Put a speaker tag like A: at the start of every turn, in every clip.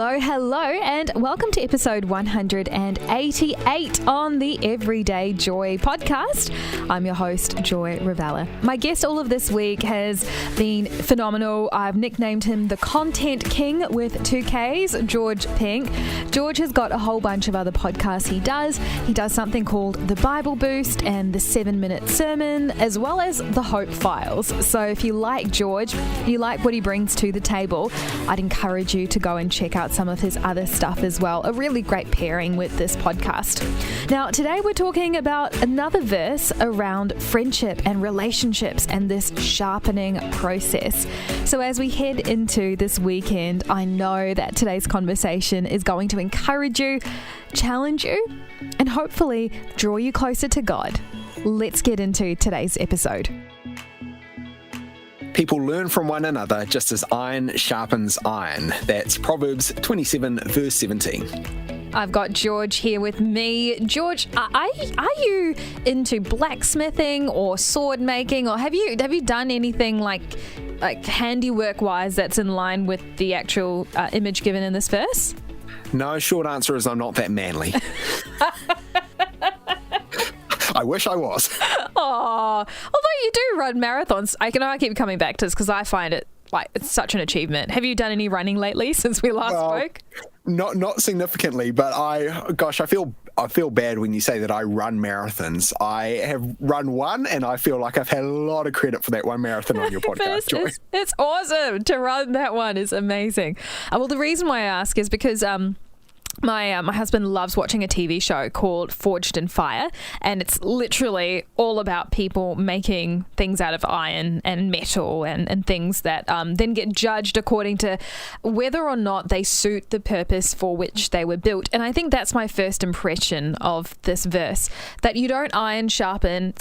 A: Hello, and welcome to episode 188 on the Everyday Joy podcast. I'm your host, Joy Ravella. My guest all of this week has been phenomenal. I've nicknamed him the Content King with 2 Ks, George Pink. George has got a whole bunch of other podcasts he does. He does something called the Bible Boost and the 7-Minute Sermon, as well as the Hope Files. So if you like George, you like what he brings to the table, I'd encourage you to go and check out some of his other stuff as well. A really great pairing with this podcast. Now, today we're talking about another verse around friendship and relationships and this sharpening process. So as we head into this weekend, I know that today's conversation is going to encourage you, challenge you, and hopefully draw you closer to God. Let's get into today's episode.
B: People learn from one another just as iron sharpens iron. That's Proverbs 27, verse 17.
A: I've got George here with me. George, are you into blacksmithing or sword making, or have you done anything like handiwork-wise that's in line with the actual image given in this verse?
B: No, short answer is I'm not that manly. I wish I was.
A: Oh, although you do run marathons. I keep coming back to this because I find it like it's such an achievement. Have you done any running lately since we last spoke?
B: Not significantly, but I feel bad when you say that I run marathons. I have run one, and I feel like I've had a lot of credit for that one marathon on your podcast, Joy.
A: It's awesome to run that one. It's amazing. Well, the reason why I ask is because my husband loves watching a TV show called Forged in Fire, and it's literally all about people making things out of iron and metal and things that then get judged according to whether or not they suit the purpose for which they were built. And I think that's my first impression of this verse, that you don't sharpen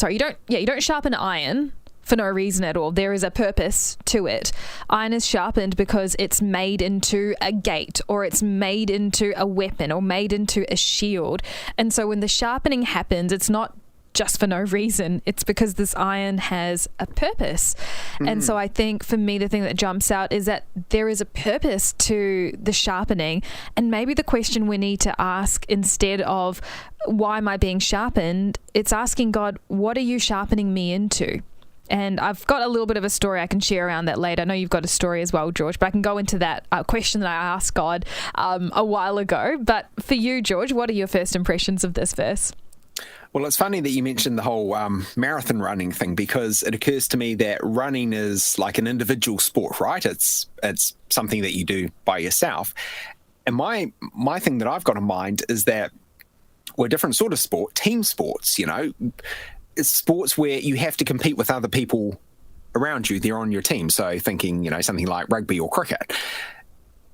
A: iron for no reason at all. There is a purpose to it. Iron is sharpened because it's made into a gate, or it's made into a weapon, or made into a shield. And so when the sharpening happens, it's not just for no reason. It's because this iron has a purpose. And so I think for me, the thing that jumps out is that there is a purpose to the sharpening. And maybe the question we need to ask, instead of why am I being sharpened, it's asking God, what are you sharpening me into? And I've got a little bit of a story I can share around that later. I know you've got a story as well, George, but I can go into that question that I asked God a while ago. But for you, George, what are your first impressions of this verse?
B: Well, it's funny that you mentioned the whole marathon running thing, because it occurs to me that running is like an individual sport, right? It's something that you do by yourself. And my thing that I've got in mind is that we're a different sort of sport, team sports, It's sports where you have to compete with other people around you. They're on your team. So thinking, something like rugby or cricket.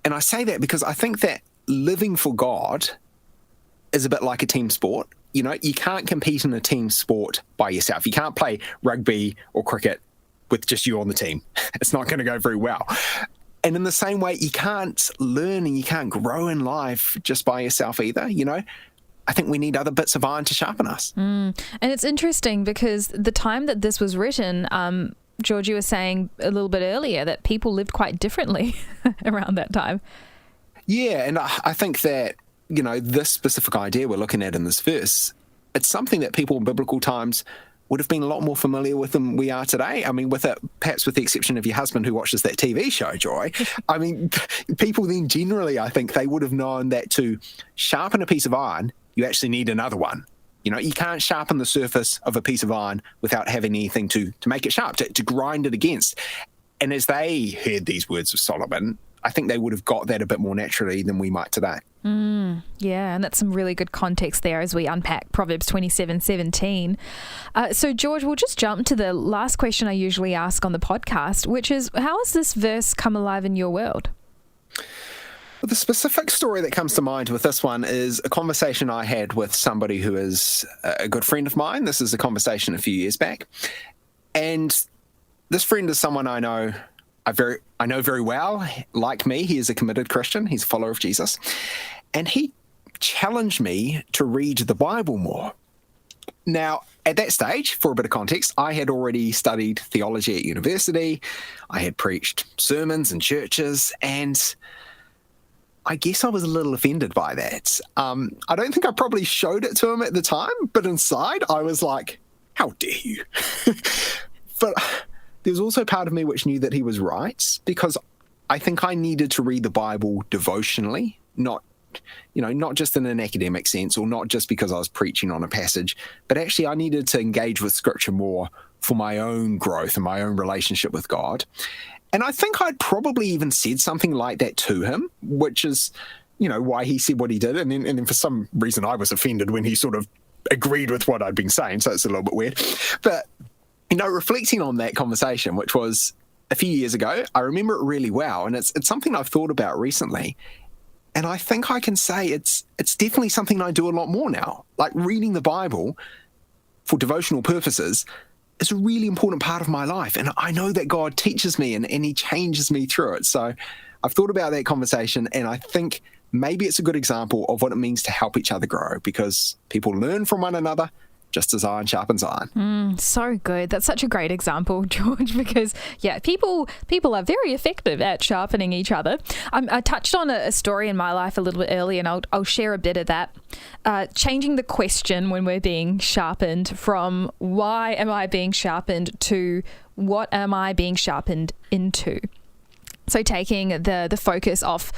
B: And I say that because I think that living for God is a bit like a team sport. You can't compete in a team sport by yourself. You can't play rugby or cricket with just you on the team. It's not going to go very well. And in the same way, you can't learn and you can't grow in life just by yourself either, I think we need other bits of iron to sharpen us.
A: And it's interesting because the time that this was written, George, you were saying a little bit earlier that people lived quite differently around that time.
B: Yeah, and I think that, this specific idea we're looking at in this verse, it's something that people in biblical times would have been a lot more familiar with than we are today. I mean, perhaps with the exception of your husband who watches that TV show, Joy. I mean, people then generally, I think they would have known that to sharpen a piece of iron, you actually need another one. You can't sharpen the surface of a piece of iron without having anything to make it sharp, to grind it against. And as they heard these words of Solomon, I think they would have got that a bit more naturally than we might today.
A: Yeah, and that's some really good context there as we unpack Proverbs 27:17. So, George, we'll just jump to the last question I usually ask on the podcast, which is, how has this verse come alive in your world?
B: Well, the specific story that comes to mind with this one is a conversation I had with somebody who is a good friend of mine. This is a conversation a few years back. And this friend is someone I know very well. Like me, he is a committed Christian. He's a follower of Jesus. And he challenged me to read the Bible more. Now, at that stage, for a bit of context, I had already studied theology at university. I had preached sermons in churches, and I guess I was a little offended by that. I don't think I probably showed it to him at the time, but inside I was like, how dare you? But there's also part of me which knew that he was right, because I think I needed to read the Bible devotionally, not just in an academic sense, or not just because I was preaching on a passage, but actually I needed to engage with Scripture more for my own growth and my own relationship with God. And I think I'd probably even said something like that to him, which is, why he said what he did. And then for some reason I was offended when he sort of agreed with what I'd been saying, so it's a little bit weird. But, reflecting on that conversation, which was a few years ago, I remember it really well. And it's something I've thought about recently. And I think I can say it's definitely something I do a lot more now. Like, reading the Bible for devotional purposes is a really important part of my life. And I know that God teaches me and he changes me through it. So I've thought about that conversation, and I think maybe it's a good example of what it means to help each other grow, because people learn from one another, just as iron sharpens iron.
A: So good. That's such a great example, George, because, people are very effective at sharpening each other. I touched on a story in my life a little bit earlier, and I'll share a bit of that. Changing the question when we're being sharpened from why am I being sharpened to what am I being sharpened into? So taking the focus off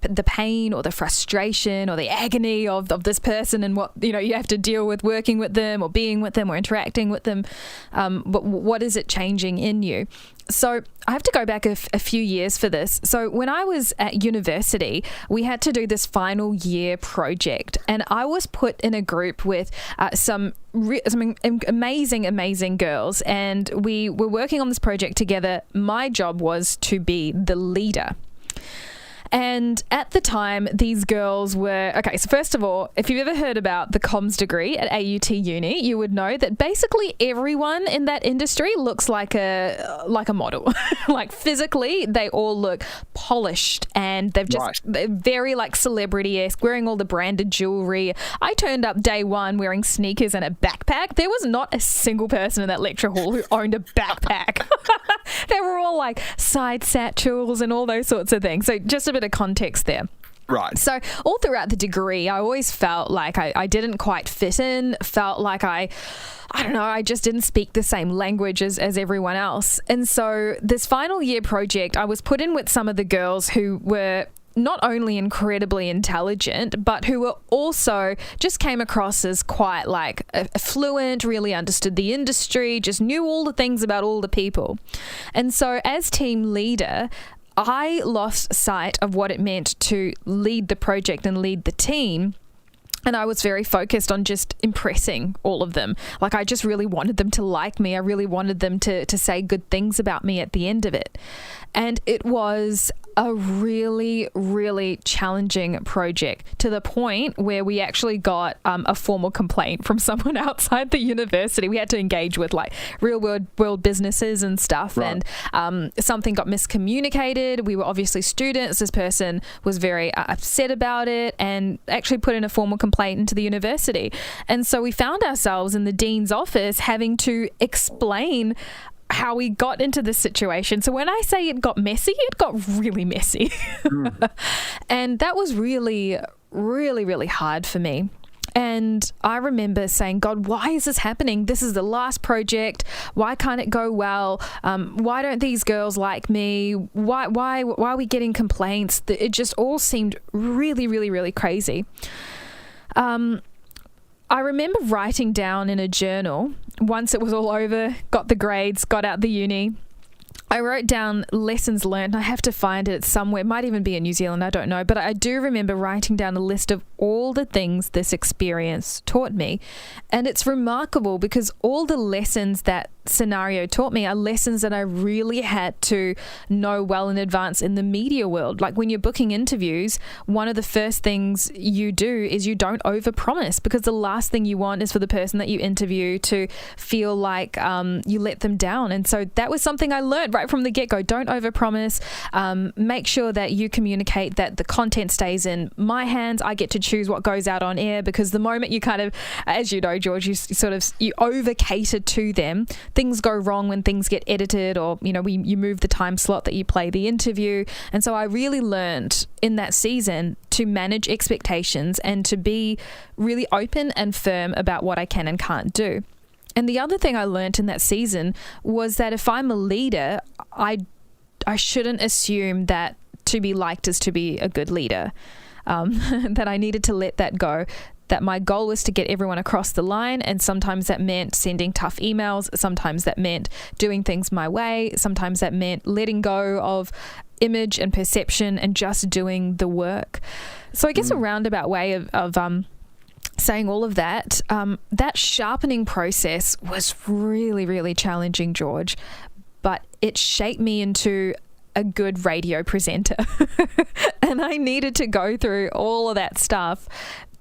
A: the pain or the frustration or the agony of this person and what you have to deal with working with them or being with them or interacting with them, but what is it changing in you? So I have to go back a few years for this. So when I was at university, we had to do this final year project, and I was put in a group with some amazing girls, and we were working on this project together. My job was to be the leader. And at the time, these girls were... Okay, so first of all, if you've ever heard about the comms degree at AUT Uni, you would know that basically everyone in that industry looks like a model. Like, physically, they all look polished, and they're very like celebrity-esque, wearing all the branded jewelry. I turned up day one wearing sneakers and a backpack. There was not a single person in that lecture hall who owned a backpack. They were all like side satchels and all those sorts of things. So just a bit of context there.
B: Right.
A: So all throughout the degree, I always felt like I didn't quite fit in, felt like I don't know, I just didn't speak the same language as everyone else. And so this final year project, I was put in with some of the girls who were not only incredibly intelligent, but who were also just came across as quite like fluent, really understood the industry, just knew all the things about all the people. And so as team leader, I lost sight of what it meant to lead the project and lead the team. And I was very focused on just impressing all of them. Like, I just really wanted them to like me. I really wanted them to say good things about me at the end of it. And it was a really, really challenging project, to the point where we actually got a formal complaint from someone outside the university. We had to engage with like real world businesses and stuff. Right. And something got miscommunicated. We were obviously students. This person was very upset about it and actually put in a formal complaint into the university. And so we found ourselves in the dean's office having to explain how we got into this situation. So when I say it got messy, it got really messy. And that was really, really, really hard for me. And I remember saying, God, why is this happening? This is the last project. Why can't it go well? Why don't these girls like me? Why are we getting complaints? It just all seemed really, really, really crazy. I remember writing down in a journal, once it was all over, got the grades, got out the uni, I wrote down lessons learned. I have to find it somewhere. It might even be in New Zealand, I don't know. But I do remember writing down a list of all the things this experience taught me. And it's remarkable because all the lessons that scenario taught me are lessons that I really had to know well in advance in the media world. Like when you're booking interviews, one of the first things you do is you don't overpromise, because the last thing you want is for the person that you interview to feel like you let them down. And so that was something I learned right from the get-go. Don't overpromise. Make sure that you communicate that the content stays in my hands. I get to choose what goes out on air, because the moment you kind of, as you know, George, you over cater to them, things go wrong when things get edited, or, you move the time slot that you play the interview. And so I really learned in that season to manage expectations and to be really open and firm about what I can and can't do. And the other thing I learned in that season was that if I'm a leader, I shouldn't assume that to be liked is to be a good leader. That I needed to let that go. That my goal was to get everyone across the line, and sometimes that meant sending tough emails. Sometimes that meant doing things my way. Sometimes that meant letting go of image and perception and just doing the work. So I guess a roundabout way of saying all of that, that sharpening process was really, really challenging, George, but it shaped me into a good radio presenter. And I needed to go through all of that stuff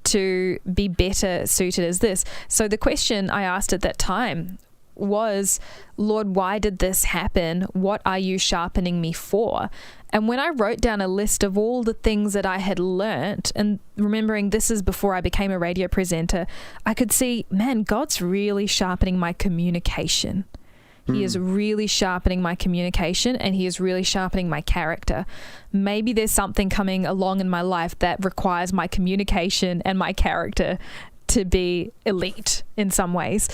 A: to be better suited as this. So the question I asked at that time was, Lord, why did this happen? What are you sharpening me for? And when I wrote down a list of all the things that I had learnt, and remembering this is before I became a radio presenter, I could see, man, God's really sharpening my communication. He is really sharpening my communication, and he is really sharpening my character. Maybe there's something coming along in my life that requires my communication and my character to be elite in some ways.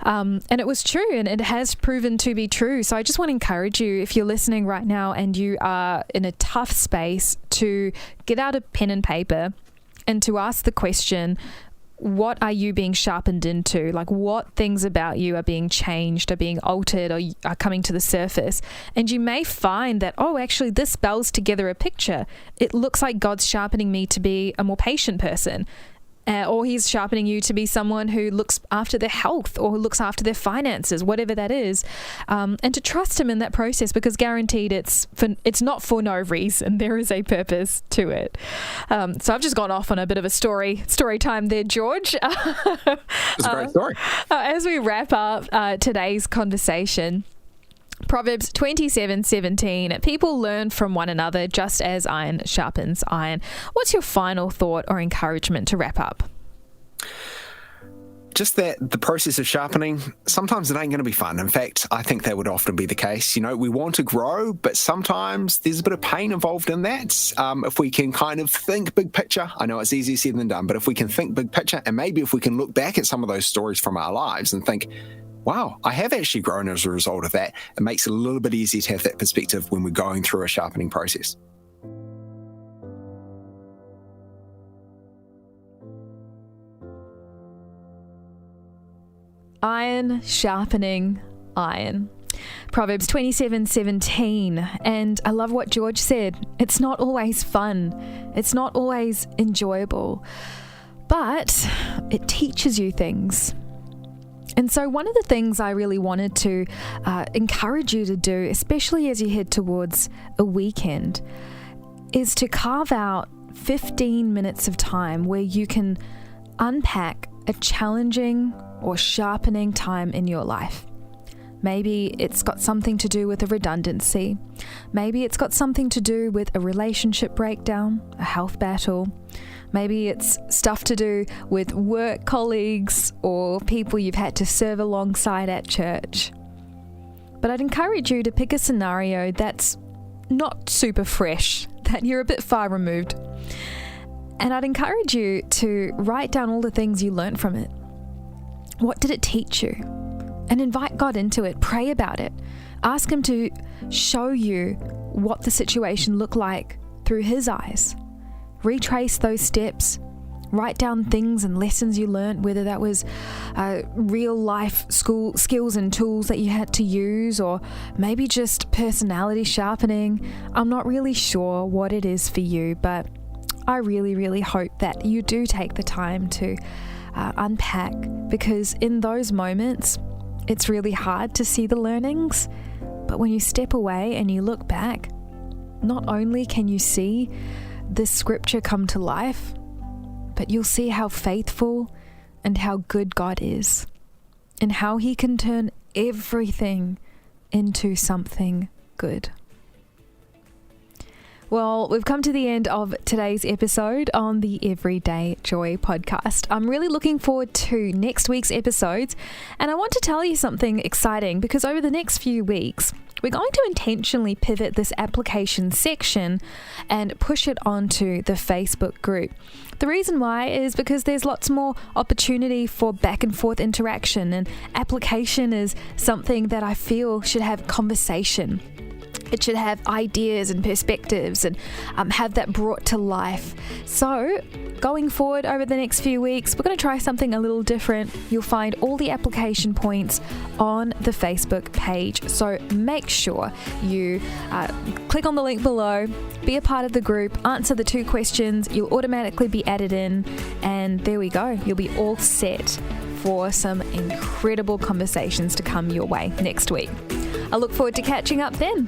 A: And it was true, and it has proven to be true. So I just want to encourage you, if you're listening right now and you are in a tough space, to get out a pen and paper and to ask the question, what are you being sharpened into? Like, what things about you are being changed, are being altered, or are coming to the surface? And you may find that, oh, actually, this spells together a picture. It looks like God's sharpening me to be a more patient person. Or he's sharpening you to be someone who looks after their health or who looks after their finances, whatever that is, and to trust him in that process, because guaranteed it's not for no reason. There is a purpose to it. So I've just gone off on a bit of a story time there, George.
B: It's a great story.
A: As we wrap up today's conversation, Proverbs 27:17, people learn from one another just as iron sharpens iron. What's your final thought or encouragement to wrap up?
B: Just that the process of sharpening, sometimes it ain't going to be fun. In fact, I think that would often be the case. We want to grow, but sometimes there's a bit of pain involved in that. If we can kind of think big picture, I know it's easier said than done, but if we can think big picture, and maybe if we can look back at some of those stories from our lives and think, wow, I have actually grown as a result of that, it makes it a little bit easier to have that perspective when we're going through a sharpening process.
A: Iron sharpening iron. Proverbs 27:17. And I love what George said. It's not always fun. It's not always enjoyable. But it teaches you things. And so one of the things I really wanted to encourage you to do, especially as you head towards a weekend, is to carve out 15 minutes of time where you can unpack a challenging or sharpening time in your life. Maybe it's got something to do with a redundancy. Maybe it's got something to do with a relationship breakdown, a health battle. Maybe it's stuff to do with work colleagues or people you've had to serve alongside at church. But I'd encourage you to pick a scenario that's not super fresh, that you're a bit far removed. And I'd encourage you to write down all the things you learned from it. What did it teach you? And invite God into it. Pray about it. Ask him to show you what the situation looked like through his eyes. Retrace those steps. Write down things and lessons you learned, whether that was real life school skills and tools that you had to use, or maybe just personality sharpening. I'm not really sure what it is for you, but I really, really hope that you do take the time to unpack, because in those moments, it's really hard to see the learnings. But when you step away and you look back, not only can you see this scripture come to life, but you'll see how faithful and how good God is, and how he can turn everything into something good. Well, we've come to the end of today's episode on the Everyday Joy podcast. I'm really looking forward to next week's episodes, and I want to tell you something exciting because over the next few weeks, we're going to intentionally pivot this application section and push it onto the Facebook group. The reason why is because there's lots more opportunity for back and forth interaction, and application is something that I feel should have conversation. It should have ideas and perspectives and have that brought to life. So going forward over the next few weeks, we're going to try something a little different. You'll find all the application points on the Facebook page. So make sure you click on the link below, be a part of the group, answer the 2 questions. You'll automatically be added in, and there we go. You'll be all set for some incredible conversations to come your way next week. I look forward to catching up then.